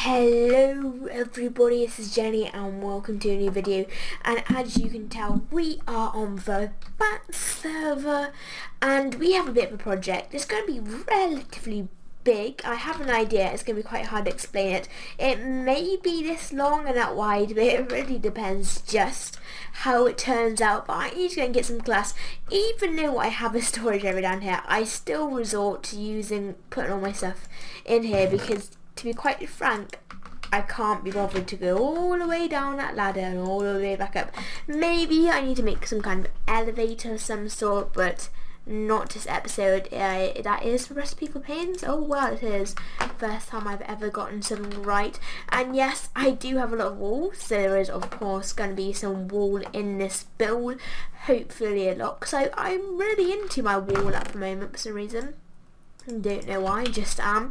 Hello everybody, this is Jenny and welcome to a new video. And as you can tell, we are on the Bat server and we have a bit of a project. It's going to be relatively big. I have an idea, it's going to be quite hard to explain it. It may be this long and that wide, but it really depends just how it turns out. But I need to go and get some class. Even though I have a storage area down here, I still resort to putting all my stuff in here because, to be quite frank, I can't be bothered to go all the way down that ladder and all the way back up. Maybe I need to make some kind of elevator of some sort, but not this episode. That is the recipe for pains. Oh wow, it is. First time I've ever gotten something right. And yes, I do have a lot of wool, so there is of course going to be some wool in this build. Hopefully a lot, because I'm really into my wool at the moment for some reason. Don't know why, just am.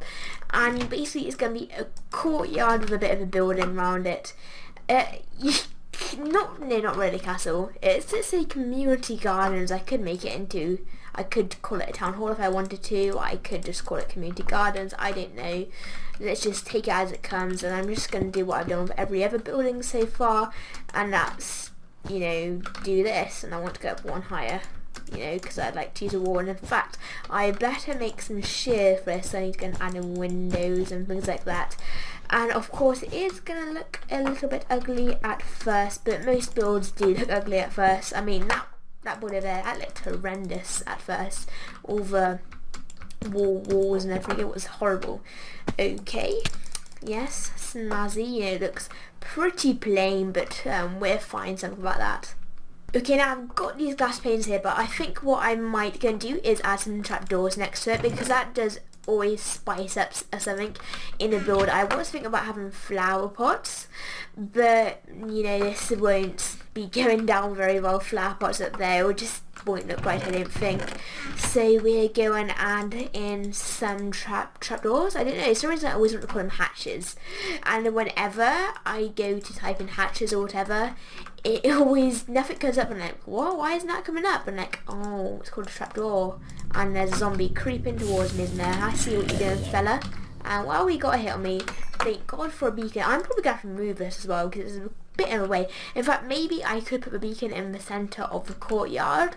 And basically it's going to be a courtyard with a bit of a building around it. Not really castle. It's just a community gardens. I could call it a town hall if I wanted to. I could just call it community gardens. I don't know. Let's just take it as it comes, and I'm just going to do what I've done with every other building so far, and that's, do this. And I want to go up one higher, because I'd like to use a wall. And in fact, I better make some shears for this, so I need to go and add in windows and things like that. And of course it is going to look a little bit ugly at first, but most builds do look ugly at first. I mean, that build over there, that looked horrendous at first. All the walls and everything, it was horrible. Okay, yes, snazzy, it looks pretty plain, but we're fine, something about that. Okay, now I've got these glass panes here, but I think what I might go and do is add some trapdoors next to it, because that does always spice up something in a build. I was thinking about having flower pots, but this won't be going down very well. Flower pots up there, or just won't look right, I don't think. So we're going to add in some trapdoors. I don't know, for some reason I always want to call them hatches, and whenever I go to type in hatches or whatever, it always, nothing comes up, and I'm like, what? Why isn't that coming up? And like, oh, it's called a trapdoor. And there's a zombie creeping towards me, isn't there? I see what you're doing, fella. And well, he got a hit on me. Thank God for a beacon. I'm probably going to have to remove this as well, because it's a bit in the way. In fact, maybe I could put the beacon in the centre of the courtyard.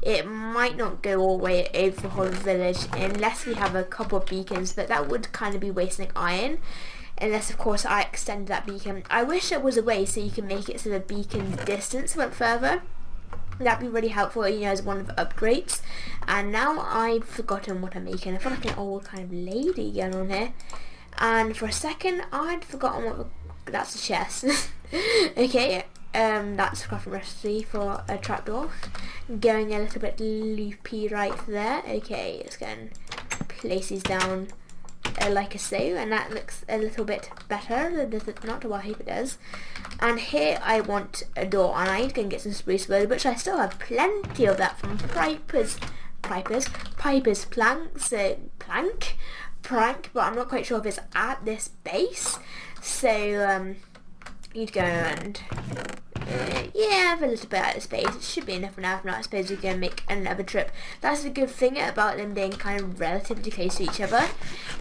It might not go all the way over the whole village, unless we have a couple of beacons, but that would kind of be wasting iron. Unless, of course, I extend that beacon. I wish there was a way so you can make it so the beacon distance went further. That'd be really helpful, as one of the upgrades. And now I've forgotten what I'm making. I feel like an old kind of lady going on here. And for a second, I'd forgotten that's a chest. Okay, that's a crafting recipe for a trapdoor. Going a little bit loopy right there. Okay, let's go and place these down like so, and that looks a little bit better, does it not? Well, I hope it does. And here I want a door, and I need to go and get some spruce wood, which I still have plenty of that from Piper's prank, but I'm not quite sure if it's at this base. So you'd go and have a little bit out of space. It should be enough for now. If not, I suppose we can make another trip. That's the good thing about them being kind of relatively close to each other.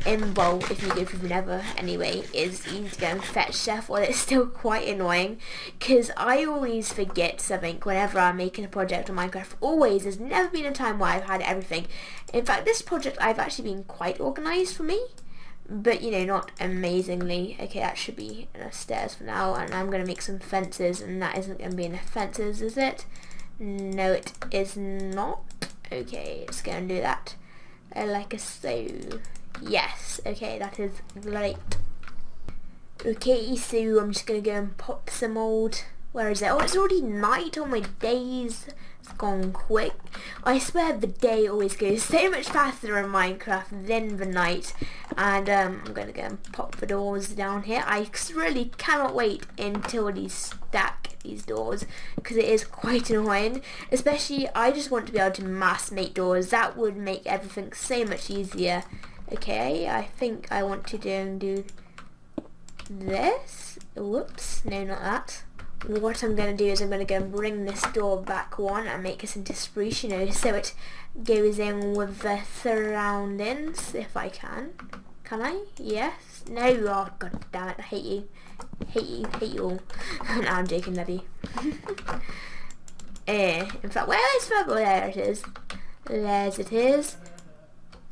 Well, if you go through the nether anyway, is you need to go and fetch stuff. Well, it's still quite annoying, because I always forget something whenever I'm making a project on Minecraft. Always. There's never been a time where I've had everything. In fact, this project I've actually been quite organised for me, but not amazingly. Okay, that should be enough stairs for now, and I'm going to make some fences, and that isn't going to be enough fences, is it? No, it is not. Okay, let's go and do that like so. Yes, okay, that is great. Okay, so I'm just going to go and pop some old, where is it? Oh, it's already night. Oh my days, it's gone quick. I swear the day always goes so much faster in Minecraft than the night. And I'm going to go and pop the doors down here. I really cannot wait until these stack, these doors, because it is quite annoying. Especially, I just want to be able to mass make doors. That would make everything so much easier. Okay, I think I want to do this. Whoops, no, not that. What I'm going to do is I'm going to go and bring this door back one and make this into spruce, so it goes in with the surroundings, if I can. Can I? Yes. No. Oh, god damn it. I hate you. Hate you all. No, I'm joking, love you. In fact, where is Furbo? There it is. There's it is.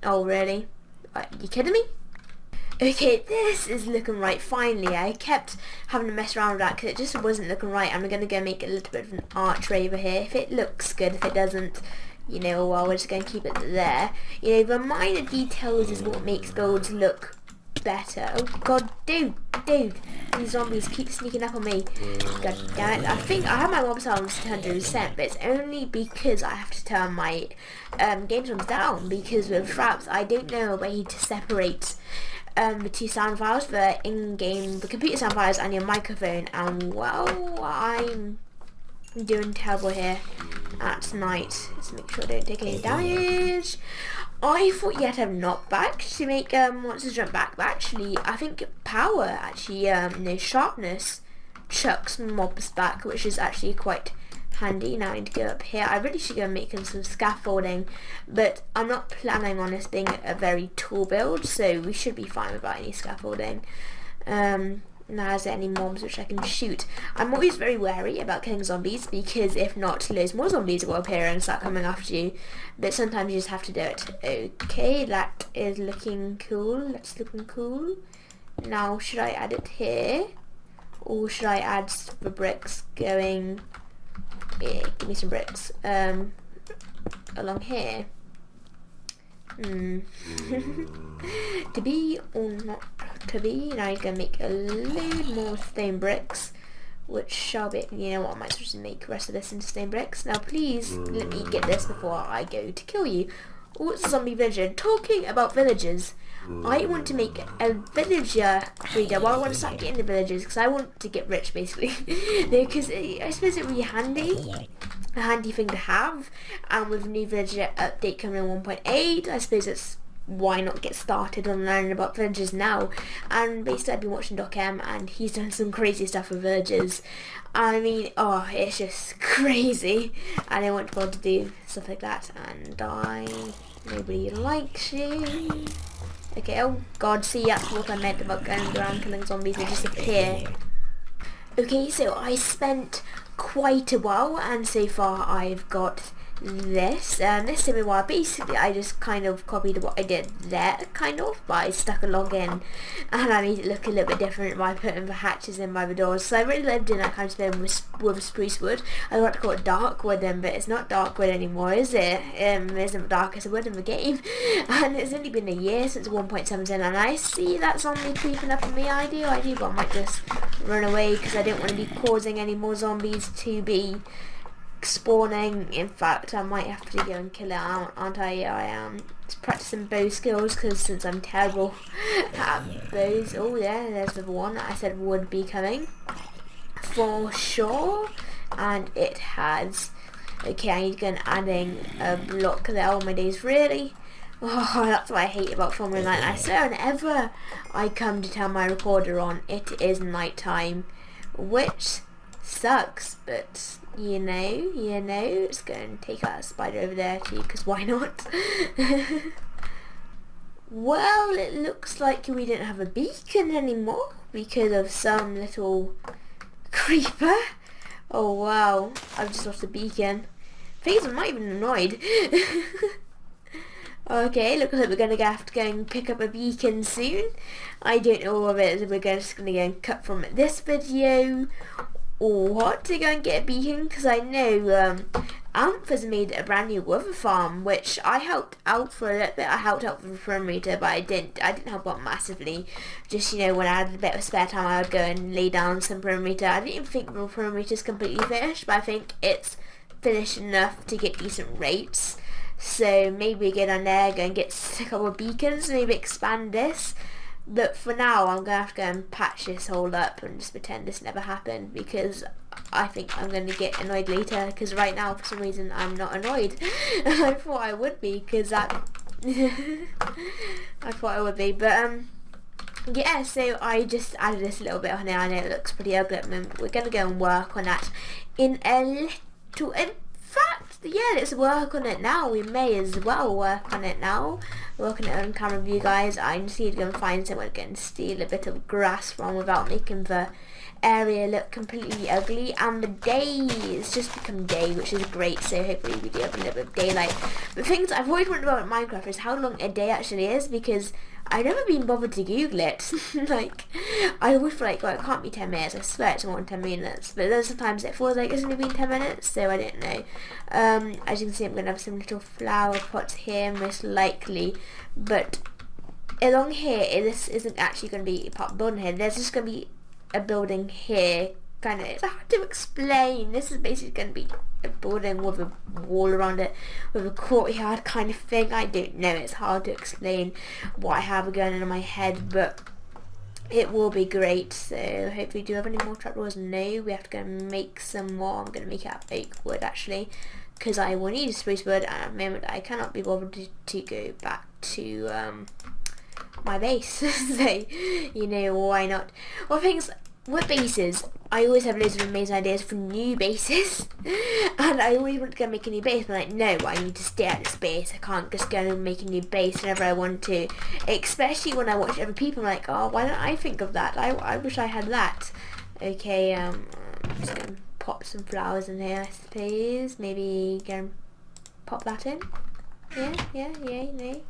Oh, really? Are you kidding me? Okay, this is looking right, finally. I kept having to mess around with that because it just wasn't looking right. I'm going to go make a little bit of an archway over here. If it looks good, if it doesn't, you know, well, we're just going to keep it there. You know, the minor details is what makes builds look better. Oh god, dude, these zombies keep sneaking up on me. God damn it. I think I have my mob sounds to 100%, but it's only because I have to turn my game sounds down, because with fraps I don't know a way to separate the two sound files, the in-game, the computer sound files and your microphone, and well, I'm doing terrible here at night. Let's make sure I don't take any damage. I thought you had to have knockback to make monsters jump back, but actually I think power actually, no, sharpness chucks mobs back, which is actually quite handy. Now I need to go up here. I really should go making some scaffolding, but I'm not planning on this being a very tall build, so we should be fine without any scaffolding. Now, is there any mobs which I can shoot? I'm always very wary about killing zombies, because if not, loads more zombies will appear and start coming after you. But sometimes you just have to do it. Okay, that is looking cool. That's looking cool. Now, should I add it here? Or should I add the bricks going... Yeah, give me some bricks. Along here. To be or not to be, now I'm gonna make a load more stone bricks, which shall be, you know what, I might as well just make the rest of this into stone bricks. Now please let me get this before I go to kill you. Oh, it's a zombie villager. Talking about villagers, I want to make a villager breeder. Well, I want to start getting the villagers because I want to get rich, basically. Because I suppose it would be handy. A handy thing to have, and with the new villager update coming in 1.8, I suppose it's why not get started on learning about villagers now. And basically I've been watching Doc M, and he's done some crazy stuff with villagers. I mean, oh, it's just crazy, and I want to be able to do stuff like that, and nobody likes you. Okay, oh god, see, that's what I meant about going around killing zombies, they just appear. Okay, so I spent quite a while, and so far I've got this. This took me a while. Basically I just kind of copied what I did there, kind of, but I stuck a log in and I made it look a little bit different by putting the hatches in by the doors. So I really lived in that kind of spin with spruce wood. I like to call it dark wood then, but it's not dark wood anymore, is it? It isn't the darkest wood in the game. And it's only been a year since 1.7, and I see that zombie creeping up on me. I do, but I might just run away because I don't want to be causing any more zombies to be spawning. In fact, I might have to go and kill it, aren't I? I am practicing bow skills, because since I'm terrible at bows. Oh yeah, there's the one that I said would be coming for sure, and it has. Okay, I need to go and adding a block there. Oh my days, really? Oh, that's what I hate about filming night. I swear whenever I come to turn my recorder on, it is night time, which sucks, but you know, let's go and take that spider over there too, because why not? Well, it looks like we don't have a beacon anymore because of some little creeper. Oh wow, I've just lost a beacon. I'm not even annoyed. Okay, looks like we're going to have to go and pick up a beacon soon. I don't know what it is. We're just going to go and cut from this video or what to go and get a beacon, because I know Amp has made a brand new wither farm, which I helped out for a little bit. I helped out with the perimeter, but I didn't help out massively. Just, you know, when I had a bit of spare time, I would go and lay down some perimeter. I didn't even think the perimeter is completely finished, but I think it's finished enough to get decent rates. So maybe get on there, go and get a couple of beacons, maybe expand this. But for now, I'm going to have to go and patch this whole up and just pretend this never happened, because I think I'm going to get annoyed later, because right now, for some reason, I'm not annoyed. I thought I would be, because that... I thought I would be, but, yeah, so I just added this a little bit on here. I know it looks pretty ugly at the moment. We're going to go and work on that in a little... In fact, yeah, let's work on it now. We may as well work on it now. Working it on camera with you guys. I just need to go and find somewhere to go and steal a bit of grass from without making the area look completely ugly. And the day, it's just become day, which is great, so hopefully we do have a little bit of daylight. The things I've always wondered about Minecraft is how long a day actually is, because I've never been bothered to Google it. Like, I always feel like, well, it can't be 10 minutes. I swear it's more than 10 minutes. But then sometimes it feels like it's only been 10 minutes, so I don't know. As you can see, I'm going to have some little flower pots here, most likely. But along here, this isn't actually going to be part of the building here. There's just going to be a building here. Kind of, it's hard to explain. This is basically going to be a building with a wall around it, with a courtyard kind of thing. I don't know, it's hard to explain what I have going on in my head, but it will be great. So hopefully, do we have any more trapdoors? No, we have to go and make some more. I'm going to make it out of oak wood actually, because I will need spruce wood, and at the moment I cannot be bothered to go back to my base. So, you know, why not? Well, things with bases, I always have loads of amazing ideas for new bases, and I always want to go and make a new base, but I'm like, no, I need to stay at this base. I can't just go and make a new base whenever I want to, especially when I watch other people. I'm like, oh, why don't I think of that? I wish I had that. Okay, I'm just going to pop some flowers in here, I suppose. Maybe go and pop that in. Yeah, no.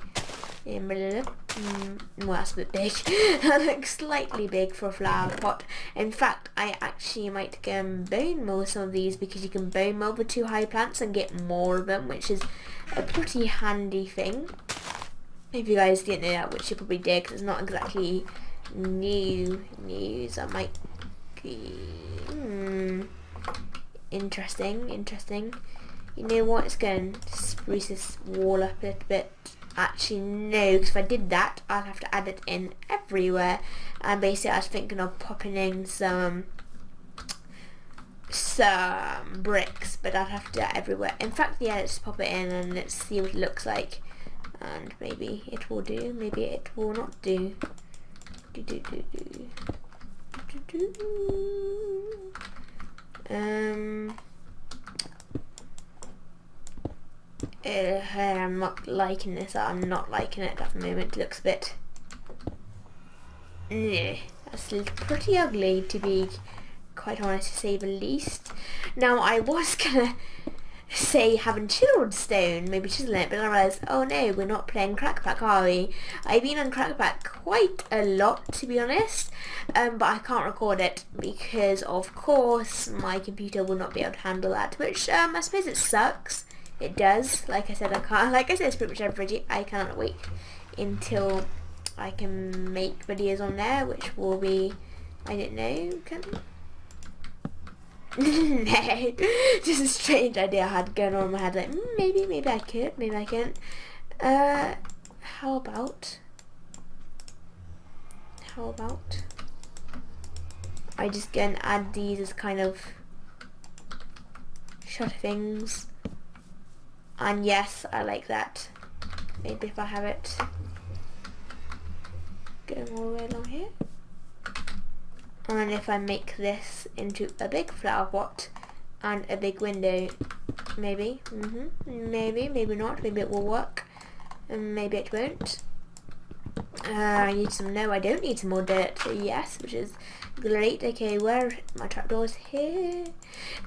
Well, that's a bit big. That looks slightly big for a flower pot. In fact, I actually might go and bone mow some of these, because you can bone mow the 2 high plants and get more of them, which is a pretty handy thing. If you guys didn't know that, which you probably did, because it's not exactly new news. I might be interesting. You know what? It's going to spruce this wall up a little bit. Actually, no, because if I did that, I'd have to add it in everywhere. And basically, I was thinking of popping in some bricks, but I'd have to do that everywhere. In fact, yeah, let's pop it in and let's see what it looks like. And maybe it will do, maybe it will not do. I'm not liking this. I'm not liking it at the moment. It looks a bit... yeah, that's pretty ugly, to be quite honest, to say the least. Now, I was gonna say having chiseled stone, maybe chiseling it, but I realised, oh no, we're not playing Crackback, are we? I've been on Crackback quite a lot, to be honest, but I can't record it because, of course, my computer will not be able to handle that, which I suppose it sucks. It does. Like I said, I can't. Like I said, it's pretty much every video. I cannot wait until I can make videos on there, which will be, I don't know. No, just a strange idea I had going on in my head. Like maybe I could, maybe I can't. How about I just go and add these as kind of shot things. And yes, I like that. Maybe if I have it going all the way along here. And if I make this into a big flower pot and a big window, maybe, maybe not, maybe it will work, and maybe it won't. I need some, no, I don't need some more dirt, yes, which is great. Okay, where are my trapdoors? Here.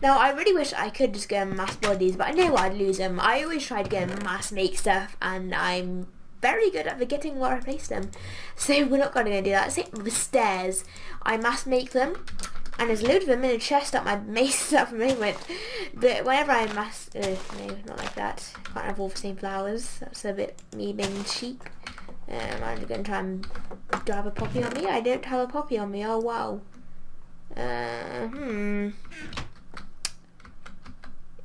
Now, I really wish I could just go and mass build these, but I know I'd lose them. I always try to go and mass make stuff, and I'm very good at forgetting where I placed them. So we're not going to do that. Same with the stairs. I mass make them, and there's loads of them in a chest at my mace at the moment. But whenever I mass... no, not like that. Can't have all the same flowers. That's a bit me being cheap. I'm going to try and... do I have a poppy on me? I don't have a poppy on me. Oh, wow.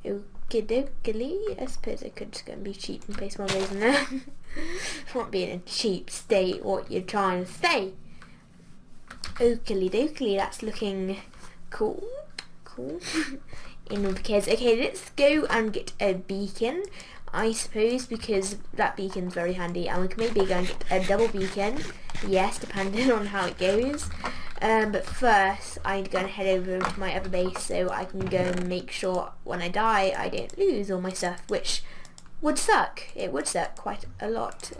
Okey-dokey. I suppose I could just go and be cheap and place more of those in there. Not being a cheap state, what you're trying to say. Okey-dokey. That's looking cool. In with the kids. Okay, let's go and get a beacon, I suppose, because that beacon's very handy, and we can maybe go and get a double beacon, yes, depending on how it goes. But first I need to go and head over to my other base so I can go and make sure when I die I don't lose all my stuff, which would suck. It would suck quite a lot.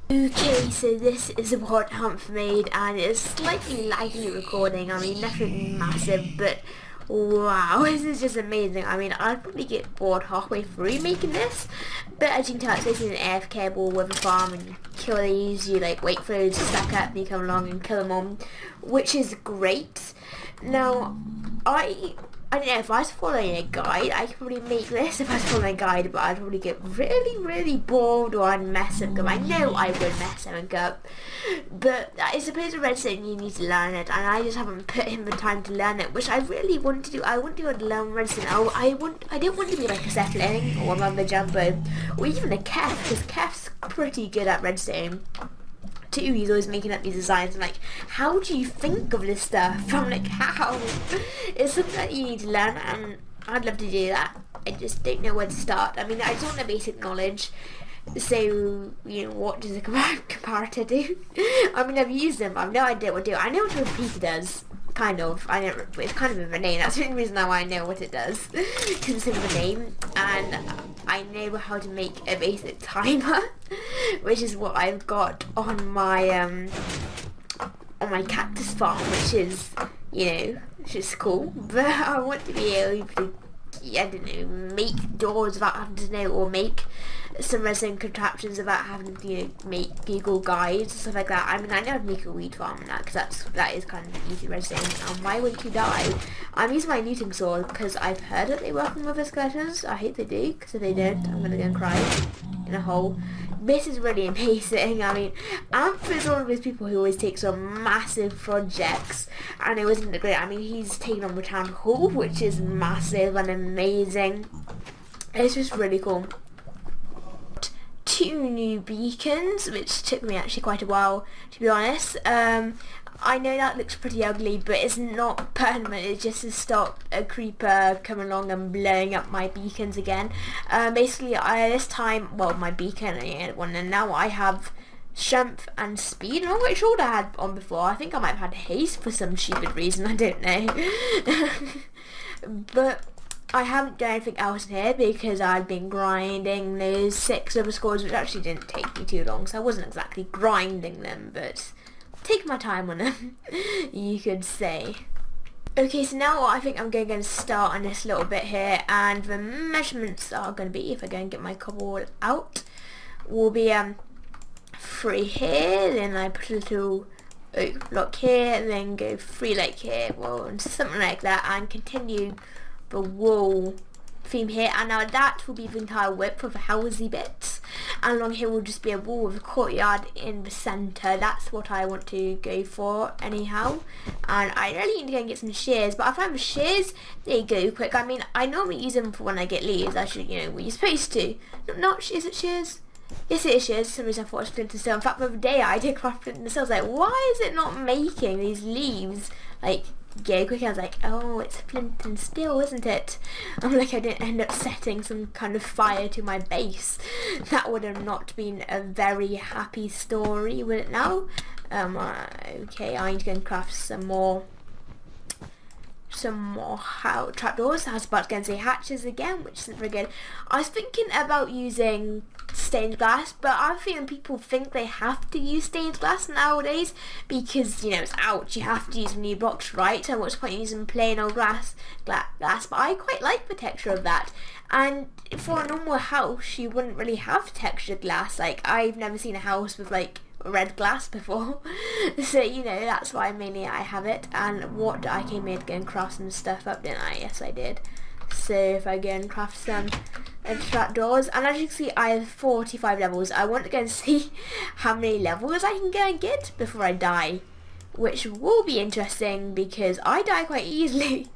Okay, so this is what Humph made, and it's slightly laggy recording. I mean, nothing massive, but wow, this is just amazing. I mean, I'd probably get bored halfway through making this, but as you can tell, it's basically an AFK ball with a farm, and you kill these, you like wait for those to stack up, and you come along and kill them all, which is great. Now, I don't know, if I was following a guide, I could probably make this if I was following a guide, but I'd probably get really bored, or I'd mess something up. I know I would mess something up, but I suppose with redstone you need to learn it, and I just haven't put in the time to learn it, which I really want to do. I want to be able to learn redstone. I don't want to be like a Zeppelin, or a Mumbo Jumbo, or even a Kef, because Kef's pretty good at redstone. Too, he's always making up these designs. I'm like, how do you think of this stuff? I'm like, how? It's something that you need to learn, and I'd love to do that. I just don't know where to start. I mean, I don't know basic knowledge, so, you know, what does a comparator do? I mean, I've used them, I have no idea what to do. I know what a repeater does, kind of. I know it's kind of in the name. That's the only reason why I know what it does, because it's in the name, and I know how to make a basic timer, which is what I've got on my cactus farm, which is, you know, which is cool. But I want to be able to, I don't know, make doors without having to know, or make some resin contraptions without having to, you know, make Google guides and stuff like that. I mean, I know how to make a weed farm and that, because that is kind of easy resin. And why wouldn't you die? I'm using my knitting sword because I've heard that they work on river skeletons. I hope they do, because if they don't, I'm gonna go and cry in a hole. This is really amazing. I mean, Amp is one of those people who always takes on massive projects, and it wasn't great. I mean, he's taken on the town hall, which is massive and amazing. It's just really cool. 2 new beacons, which took me actually quite a while, to be honest. I know that looks pretty ugly, but it's not permanent. It's just to stop a creeper coming along and blowing up my beacons again. Basically, this time, well, my beacon, I had one, and now I have strength and speed. I'm not quite sure what I had on before. I think I might have had haste for some stupid reason. I don't know. But I haven't done anything else in here because I'd been grinding those 6 river scores, which actually didn't take me too long, so I wasn't exactly grinding them, but taking my time on them, you could say. Okay, so now I think I'm going to start on this little bit here, and the measurements are going to be, if I go and get my cobble out, will be 3 here, then I put a little oak block here, and then go 3 like here, well, and something like that, and continue the wall theme here. And now that will be the entire width of the housey bits, and along here will just be a wall with a courtyard in the centre. That's what I want to go for anyhow, and I really need to go and get some shears, but I find the shears, they go quick. I mean, I normally use them for when I get leaves. I should, you know, what you're supposed to. Is it shears? Yes, it is shears. For some reason I thought it was flint and steel. In fact, the other day I did craft flint and steel. I was like, why is it not making these leaves like go quick? I was like, oh, it's flint and steel, isn't it? I'm like, I didn't end up setting some kind of fire to my base. That would have not been a very happy story, would it now? Okay, I need to go and craft some more trapdoors. I was about to go and say hatches again, which isn't very good. I was thinking about using stained glass, but I'm feeling people think they have to use stained glass nowadays because, you know, it's out. You have to use new blocks, right? So what's the point of using plain old glass? But I quite like the texture of that. And for a normal house, you wouldn't really have textured glass. Like, I've never seen a house with like red glass before. So, you know, that's why mainly I have it. And what I came here to go and craft some stuff up, didn't I? Yes, I did. So if I go and craft some trapdoors, and as you can see, I have 45 levels. I want to go and see how many levels I can go and get before I die, which will be interesting because I die quite easily.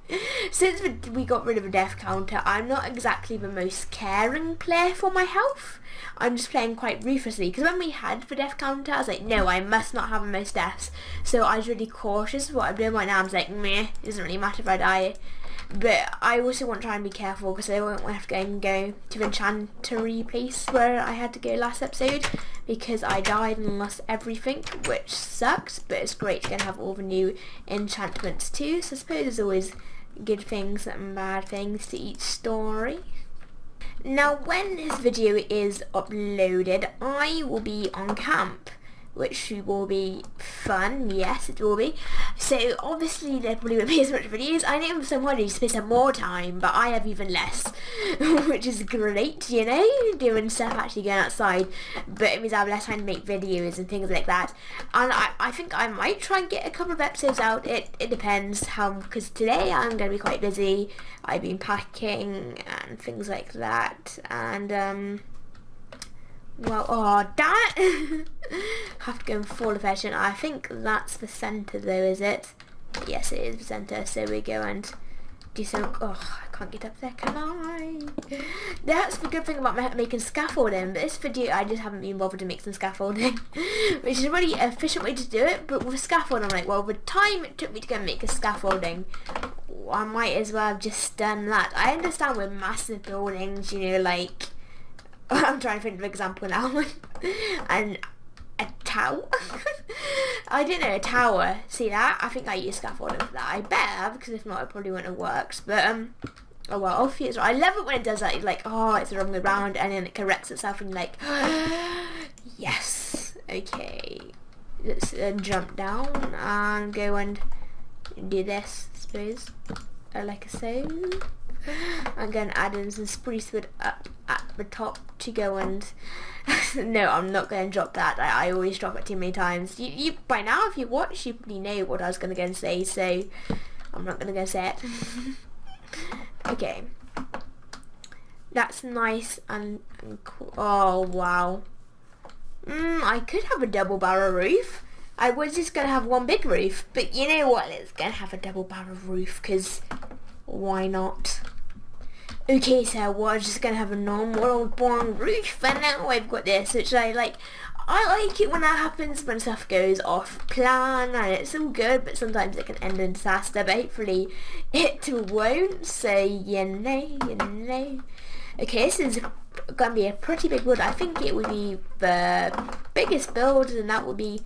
Since we got rid of the death counter, I'm not exactly the most caring player for my health. I'm just playing quite ruthlessly, because when we had the death counter, I was like, no, I must not have the most deaths. So I was really cautious of what I'm doing right now. I was like, meh, it doesn't really matter if I die. But I also want to try and be careful because I won't have to go to the enchantery place where I had to go last episode, because I died and lost everything, which sucks, but it's great to have all the new enchantments too, so I suppose there's always good things and bad things to each story. Now when this video is uploaded, I will be on camp, which will be fun. Yes, it will be. So obviously there probably won't be as much videos. I know some holidays supposed to have more time, but I have even less, which is great, you know, doing stuff, actually going outside, but it means I have less time to make videos and things like that. And I think I might try and get a couple of episodes out. It depends how, because today I'm going to be quite busy. I've been packing and things like that, and well, oh damn it! Have to go and fall version. I think that's the centre though, is it? Yes, it is the centre, so we go and do some, oh, I can't get up there, can I? That's the good thing about making scaffolding, but this video I just haven't been bothered to make some scaffolding, which is a really efficient way to do it, but with scaffolding I'm like, well, the time it took me to go and make a scaffolding, I might as well have just done that. I understand with massive buildings, you know, like, I'm trying to think of an example now. And a tower? I don't know, a tower. See that? I think I use scaffolding for that. I better, because if not it probably wouldn't have worked. But, oh well, obviously, I love it when it does that. It's like, oh, it's the wrong way around, and then it corrects itself, and you're like, yes, okay. Let's jump down and go and do this, I suppose. Like so. I'm going to add in some spruce wood up at the top to go and no, I'm not going to drop that. I always drop it too many times. You by now, if you watch, you probably know what I was going to go and say, so I'm not going to go say it. Okay, that's nice and cool. Oh wow, I could have a double barrel roof. I was just going to have one big roof, but you know what, let's go and have a double barrel roof, because why not? Okay, so we're just gonna have a normal old boring roof, and now I've got this, which I like. I like it when that happens, when stuff goes off plan, and it's all good, but sometimes it can end in disaster, but hopefully it won't, so you know. Okay, this is gonna be a pretty big build. I think it would be the biggest build, and that would be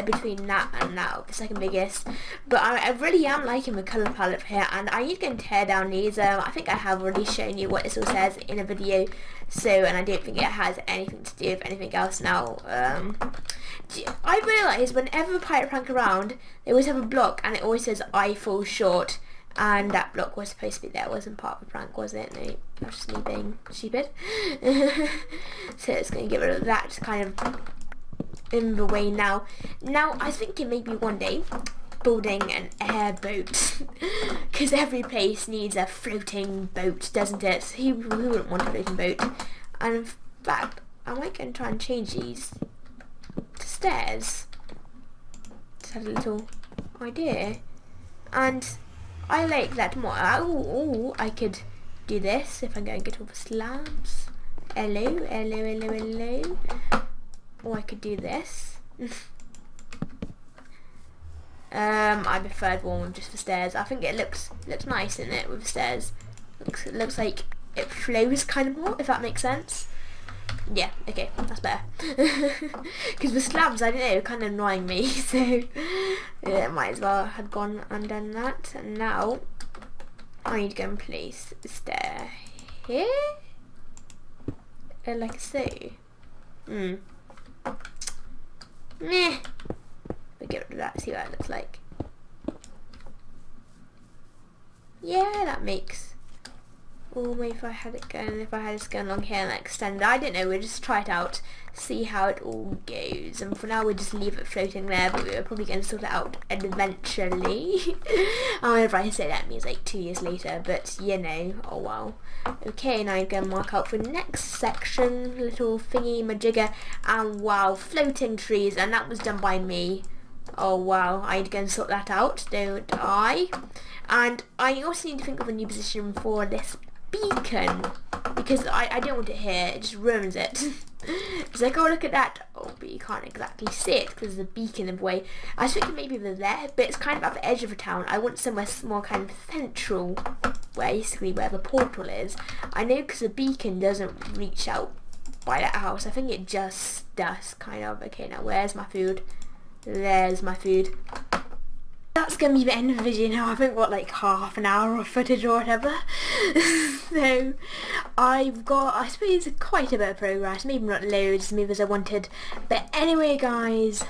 between that and that, the second biggest. But I really am liking the colour palette here, and I need to go and tear down these. I think I have already shown you what this all says in a video, so, and I don't think it has anything to do with anything else now. I realise whenever a pirate prank around, they always have a block, and it always says I fall short, and that block was supposed to be there. It wasn't part of the prank, was it? No, that's just me being stupid. So it's going to get rid of that kind of in the way now. Now I think it may be one day building an airboat, because every place needs a floating boat, doesn't it? So who wouldn't want a floating boat? And in fact, I might go and try and change these to stairs. Just had a little idea, and I like that more. Oh, I could do this if I'm going to get all the slabs. Hello. Or I could do this. I preferred one with just the stairs. I think it looks nice in it with the stairs. It looks like it flows kind of more, if that makes sense. Yeah, okay, that's better. Because the slabs, I don't know, kind of annoying me, so yeah, might as well have gone and done that. And now I need to go and place the stair here, like so. Meh. We'll get rid of that, see what it looks like. Yeah, that makes. Or maybe if I had it going, this going along here and like extend it. I don't know, we'll just try it out, see how it all goes. And for now we'll just leave it floating there, but we're probably going to sort it out eventually. Whenever I say that, it means like 2 years later, but you know, oh well. Okay, now I'm going to mark out for the next section, little thingy majigger, and wow, floating trees, and that was done by me. Oh wow, I need to go and sort that out, don't I? And I also need to think of a new position for this beacon, because I don't want it here, it just ruins it. It's like, oh look at that, oh but you can't exactly see it because there's a beacon in the way. I was thinking maybe they're there, but it's kind of at the edge of the town. I want somewhere more kind of central, basically where the portal is. I know because the beacon doesn't reach out by that house. I think it just does, kind of. Okay, now where's my food? There's my food. That's going to be the end of the video now. I think what, like half an hour of footage or whatever. So I've got, I suppose, quite a bit of progress. Maybe not loads as smooth as I wanted. But anyway guys,